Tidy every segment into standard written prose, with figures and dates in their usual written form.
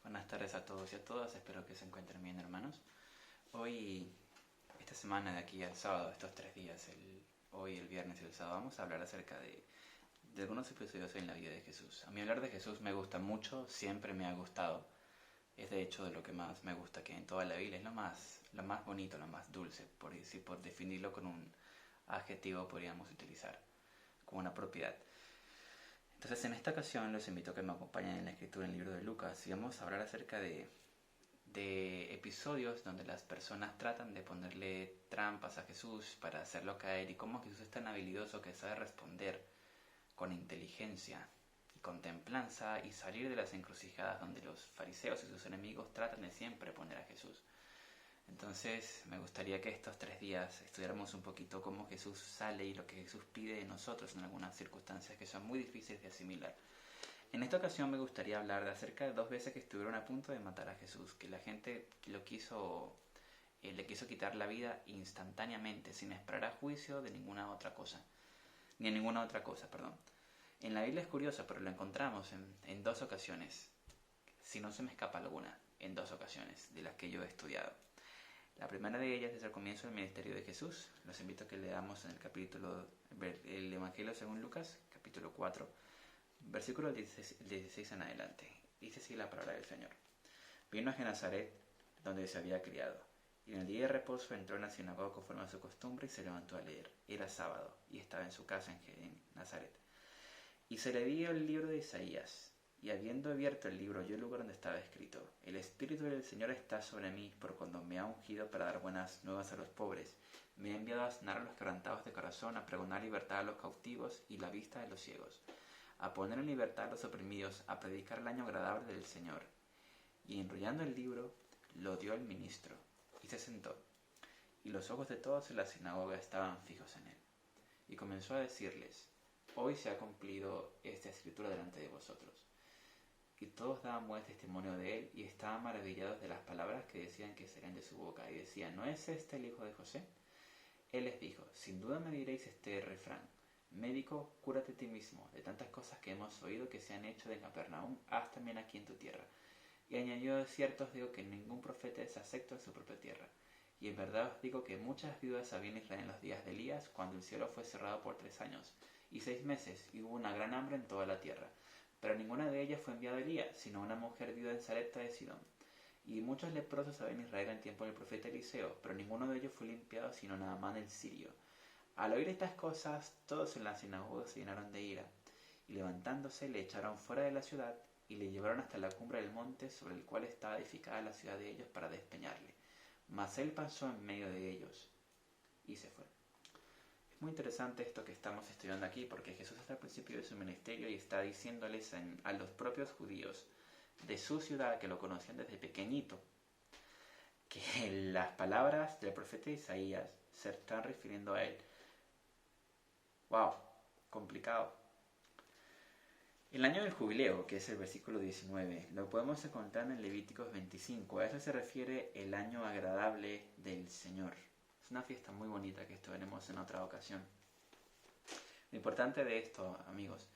Buenas tardes a todos y a todas, espero que se encuentren bien, hermanos. Hoy, esta semana de aquí al sábado, estos 3 días, hoy, el viernes y el sábado, vamos a hablar acerca de algunos episodios en la vida de Jesús. A mí hablar de Jesús me gusta mucho, siempre me ha gustado. Es de hecho de lo que más me gusta que en toda la Biblia es lo más bonito, lo más dulce, por definirlo con un adjetivo podríamos utilizar, como una propiedad. Entonces en esta ocasión los invito a que me acompañen en la escritura en el libro de Lucas y vamos a hablar acerca de episodios donde las personas tratan de ponerle trampas a Jesús para hacerlo caer y cómo Jesús es tan habilidoso que sabe responder con inteligencia y con templanza y salir de las encrucijadas donde los fariseos y sus enemigos tratan de siempre poner a Jesús. Entonces me gustaría que estos 3 días estudiáramos un poquito cómo Jesús sale y lo que Jesús pide de nosotros en algunas circunstancias que son muy difíciles de asimilar. En esta ocasión me gustaría hablar de acerca de 2 veces que estuvieron a punto de matar a Jesús, que la gente le quiso quitar la vida instantáneamente, sin esperar a juicio de ninguna otra cosa, ni en ninguna otra cosa, perdón. En la Biblia es curioso, pero lo encontramos en 2 ocasiones, si no se me escapa alguna, en 2 ocasiones de las que yo he estudiado. La primera de ellas es el comienzo del ministerio de Jesús. Los invito a que leamos en el Evangelio según Lucas, capítulo 4, versículo 16 en adelante. Dice así la palabra del Señor. Vino a Genazaret, donde se había criado, y en el día de reposo entró en la sinagoga conforme a su costumbre y se levantó a leer. Era sábado, y estaba en su casa en Nazaret. Y se le dio el libro de Isaías. Y habiendo abierto el libro, oyó el lugar donde estaba escrito: El Espíritu del Señor está sobre mí, por cuando me ha ungido para dar buenas nuevas a los pobres. Me ha enviado a sanar a los quebrantados de corazón, a pregonar libertad a los cautivos y la vista de los ciegos, a poner en libertad a los oprimidos, a predicar el año agradable del Señor. Y enrollando el libro, lo dio al ministro, y se sentó. Y los ojos de todos en la sinagoga estaban fijos en él. Y comenzó a decirles: Hoy se ha cumplido esta escritura delante de vosotros. Y todos daban buen testimonio de él y estaban maravillados de las palabras que decían que salían de su boca. Y decían: ¿No es este el hijo de José? Él les dijo: Sin duda me diréis este refrán: Médico, cúrate a ti mismo. De tantas cosas que hemos oído que se han hecho de Capernaum, haz también aquí en tu tierra. Y añadió: de cierto os digo que ningún profeta es acepto en su propia tierra. Y en verdad os digo que muchas viudas había en Israel en los días de Elías, cuando el cielo fue cerrado por 3 años y 6 meses, y hubo una gran hambre en toda la tierra. Pero ninguna de ellas fue enviada a Elías, sino una mujer viuda en Sarepta de Sidón. Y muchos leprosos había en Israel en tiempo del profeta Eliseo, pero ninguno de ellos fue limpiado, sino Naamán el sirio. Al oír estas cosas, todos en la sinagoga se llenaron de ira, y levantándose le echaron fuera de la ciudad, y le llevaron hasta la cumbre del monte sobre el cual estaba edificada la ciudad de ellos para despeñarle. Mas él pasó en medio de ellos, y se fue. Muy interesante esto que estamos estudiando aquí, porque Jesús está al principio de su ministerio y está diciéndoles a los propios judíos de su ciudad, que lo conocían desde pequeñito, que las palabras del profeta Isaías se están refiriendo a él. ¡Wow! Complicado. El año del jubileo, que es el versículo 19, lo podemos encontrar en Levíticos 25. A eso se refiere el año agradable del Señor. Es una fiesta muy bonita que esto veremos en otra ocasión. Lo importante de esto, amigos,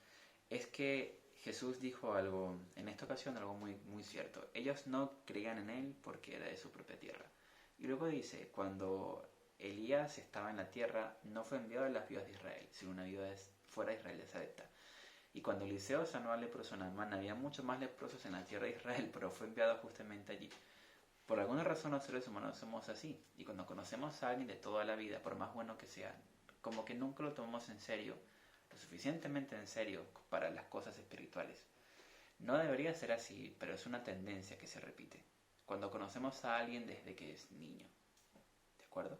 es que Jesús dijo algo, en esta ocasión algo muy, muy cierto. Ellos no creían en él porque era de su propia tierra. Y luego dice: cuando Elías estaba en la tierra, no fue enviado a las viudas de Israel, sino una viuda fuera de Israel de Sarepta. Y cuando Eliseo sanó al leproso Naamán, había muchos más leprosos en la tierra de Israel, pero fue enviado justamente allí. Por alguna razón los seres humanos somos así, y cuando conocemos a alguien de toda la vida, por más bueno que sea, como que nunca lo tomamos en serio, lo suficientemente en serio para las cosas espirituales. No debería ser así, pero es una tendencia que se repite cuando conocemos a alguien desde que es niño. ¿De acuerdo?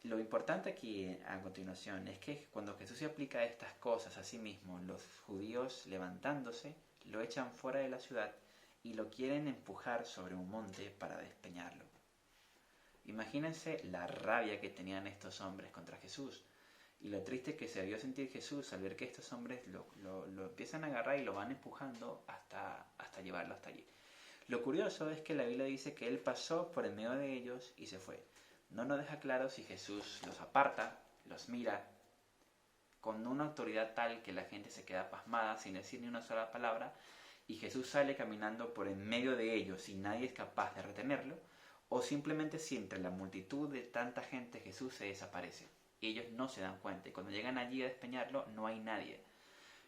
Lo importante aquí a continuación es que cuando Jesús se aplica estas cosas a sí mismo, los judíos, levantándose, lo echan fuera de la ciudad y lo quieren empujar sobre un monte para despeñarlo. Imagínense la rabia que tenían estos hombres contra Jesús y lo triste que se debió sentir Jesús al ver que estos hombres lo empiezan a agarrar y lo van empujando hasta llevarlo hasta allí. Lo curioso es que la Biblia dice que él pasó por en medio de ellos y se fue. No nos deja claro si Jesús los aparta, los mira, con una autoridad tal que la gente se queda pasmada sin decir ni una sola palabra, y Jesús sale caminando por en medio de ellos y nadie es capaz de retenerlo, o simplemente si entre la multitud de tanta gente Jesús se desaparece y ellos no se dan cuenta y cuando llegan allí a despeñarlo no hay nadie.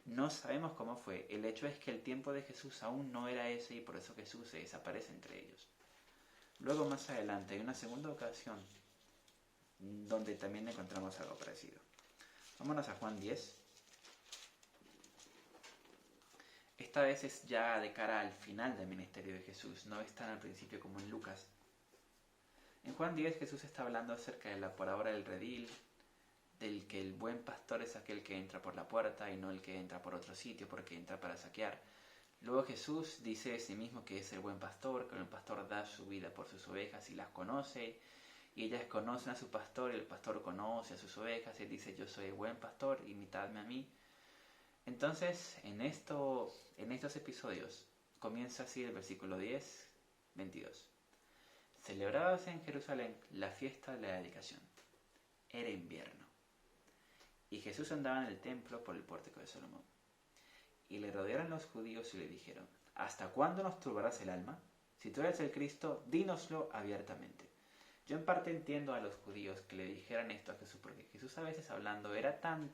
No sabemos cómo fue, el hecho es que el tiempo de Jesús aún no era ese y por eso Jesús se desaparece entre ellos. Luego más adelante hay una segunda ocasión donde también encontramos algo parecido. Vámonos a Juan 10. Esta vez es ya de cara al final del ministerio de Jesús, no es tan al principio como en Lucas. En Juan 10 Jesús está hablando acerca de la parábola del redil, del que el buen pastor es aquel que entra por la puerta y no el que entra por otro sitio porque entra para saquear. Luego Jesús dice de sí mismo que es el buen pastor, que el pastor da su vida por sus ovejas y las conoce, y ellas conocen a su pastor y el pastor conoce a sus ovejas y dice yo soy el buen pastor, imitadme a mí. Entonces en estos episodios comienza así el versículo 10, 22. Celebrábase en Jerusalén la fiesta de la dedicación. Era invierno. Y Jesús andaba en el templo por el pórtico de Salomón. Y le rodearon los judíos y le dijeron, ¿hasta cuándo nos turbarás el alma? Si tú eres el Cristo, dínoslo abiertamente. Yo en parte entiendo a los judíos que le dijeran esto a Jesús, porque Jesús a veces hablando era tan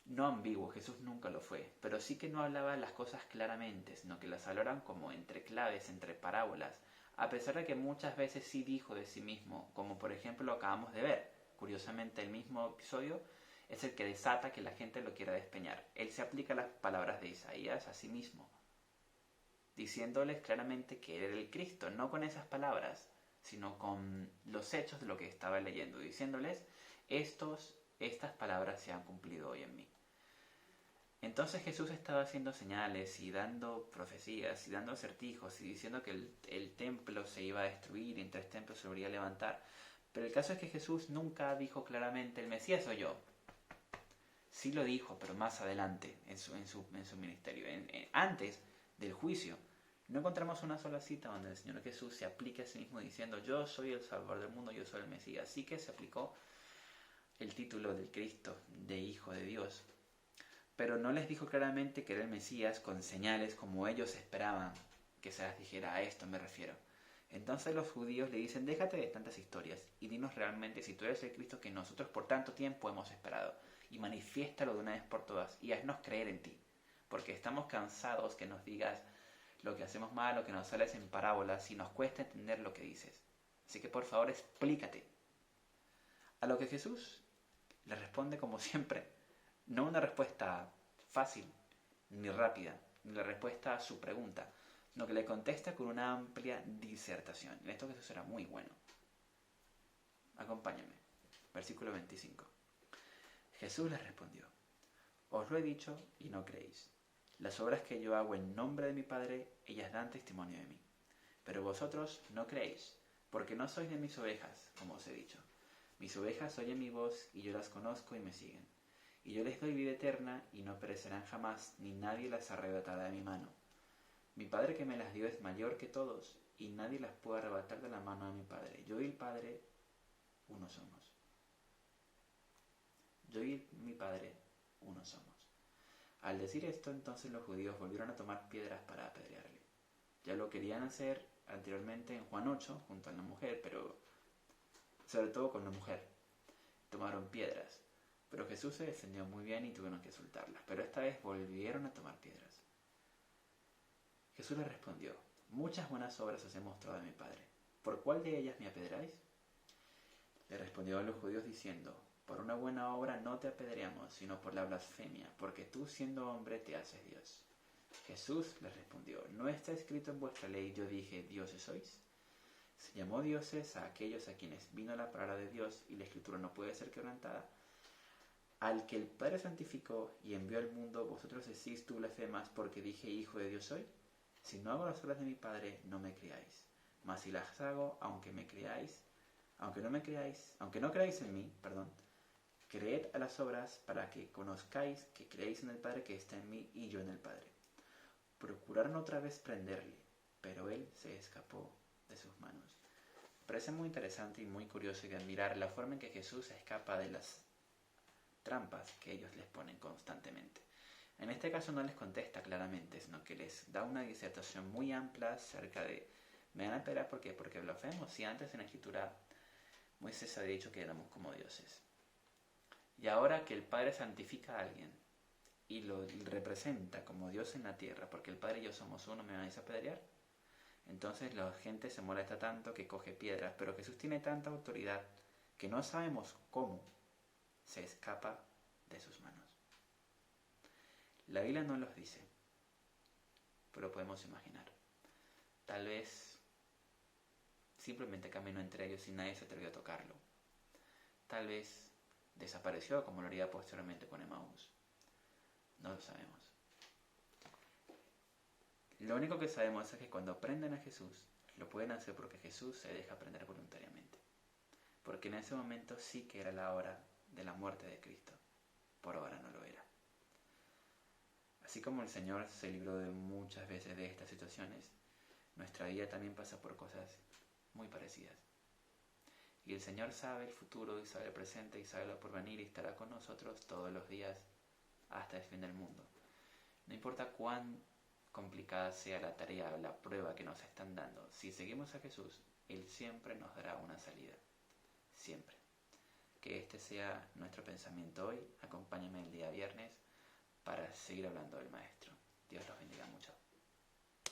no ambiguo, Jesús nunca lo fue, pero sí que no hablaba las cosas claramente, sino que las hablaran como entre claves, entre parábolas, a pesar de que muchas veces sí dijo de sí mismo, como por ejemplo lo acabamos de ver. Curiosamente el mismo episodio es el que desata que la gente lo quiera despeñar. Él se aplica las palabras de Isaías a sí mismo, diciéndoles claramente que él era el Cristo, no con esas palabras, sino con los hechos de lo que estaba leyendo, diciéndoles, estas palabras se han cumplido hoy en mí. Entonces Jesús estaba haciendo señales y dando profecías y dando acertijos y diciendo que el templo se iba a destruir y en 3 templos se volvería a levantar. Pero el caso es que Jesús nunca dijo claramente, el Mesías soy yo. Sí lo dijo, pero más adelante en su ministerio. Antes del juicio, no encontramos una sola cita donde el Señor Jesús se aplique a sí mismo diciendo, yo soy el Salvador del mundo, yo soy el Mesías. Sí que se aplicó el título del Cristo, de Hijo de Dios. Pero no les dijo claramente que era el Mesías con señales como ellos esperaban que se las dijera. A esto me refiero. Entonces los judíos le dicen, déjate de tantas historias y dinos realmente si tú eres el Cristo que nosotros por tanto tiempo hemos esperado y manifiéstalo de una vez por todas y haznos creer en ti, porque estamos cansados que nos digas lo que hacemos mal o que nos sales en parábolas y nos cuesta entender lo que dices. Así que por favor explícate. A lo que Jesús le responde como siempre, no una respuesta fácil ni rápida, ni la respuesta a su pregunta, sino que le contesta con una amplia disertación. En esto Jesús era muy bueno. Acompáñame. Versículo 25. Jesús les respondió, os lo he dicho y no creéis. Las obras que yo hago en nombre de mi Padre, ellas dan testimonio de mí. Pero vosotros no creéis, porque no sois de mis ovejas, como os he dicho. Mis ovejas oyen mi voz y yo las conozco y me siguen. Y yo les doy vida eterna y no perecerán jamás, ni nadie las arrebatará de mi mano. Mi Padre que me las dio es mayor que todos, y nadie las puede arrebatar de la mano de mi Padre. Yo y el Padre, uno somos. Yo y mi Padre, uno somos. Al decir esto, entonces los judíos volvieron a tomar piedras para apedrearle. Ya lo querían hacer anteriormente en Juan 8, junto a la mujer, pero sobre todo con la mujer. Tomaron piedras. Pero Jesús se defendió muy bien y tuvieron que soltarlas. Pero esta vez volvieron a tomar piedras. Jesús les respondió, muchas buenas obras os he mostrado de mi Padre. ¿Por cuál de ellas me apedreáis? Le respondió a los judíos diciendo, por una buena obra no te apedreamos, sino por la blasfemia, porque tú siendo hombre te haces Dios. Jesús les respondió, ¿no está escrito en vuestra ley, yo dije, dioses sois? Se llamó dioses a aquellos a quienes vino la palabra de Dios y la escritura no puede ser quebrantada. Al que el Padre santificó y envió al mundo, vosotros decís tú blasfemas porque dije hijo de Dios soy. Si no hago las obras de mi Padre, no me creáis. Mas si las hago, aunque no creáis en mí, creed a las obras para que conozcáis que creéis en el Padre que está en mí y yo en el Padre. Procuraron otra vez prenderle, pero él se escapó de sus manos. Me parece muy interesante y muy curioso y admirar la forma en que Jesús escapa de las trampas que ellos les ponen constantemente. En este caso no les contesta claramente, sino que les da una disertación muy amplia acerca de, me van a esperar porque blasfemo, si antes en la escritura Moisés había dicho que éramos como dioses. Y ahora que el Padre santifica a alguien y lo representa como Dios en la tierra, porque el Padre y yo somos uno, ¿me vais a apedrear? Entonces la gente se molesta tanto que coge piedras, pero Jesús tiene tanta autoridad que no sabemos cómo se escapa de sus manos. La Biblia no los dice, pero podemos imaginar. Tal vez simplemente caminó entre ellos y nadie se atrevió a tocarlo. Tal vez desapareció como lo haría posteriormente con Emaús. No lo sabemos. Lo único que sabemos es que cuando prenden a Jesús, lo pueden hacer porque Jesús se deja prender voluntariamente. Porque en ese momento sí que era la hora de la muerte de Cristo. Por ahora no lo era. Así como el Señor se libró de muchas veces de estas situaciones, nuestra vida también pasa por cosas muy parecidas. Y el Señor sabe el futuro, y sabe el presente, y sabe lo por venir, y estará con nosotros todos los días hasta el fin del mundo. No importa cuán complicada sea la tarea o la prueba que nos están dando, si seguimos a Jesús, Él siempre nos dará una salida. Siempre. Que este sea nuestro pensamiento hoy. Acompáñame el día viernes para seguir hablando del Maestro. Dios los bendiga mucho.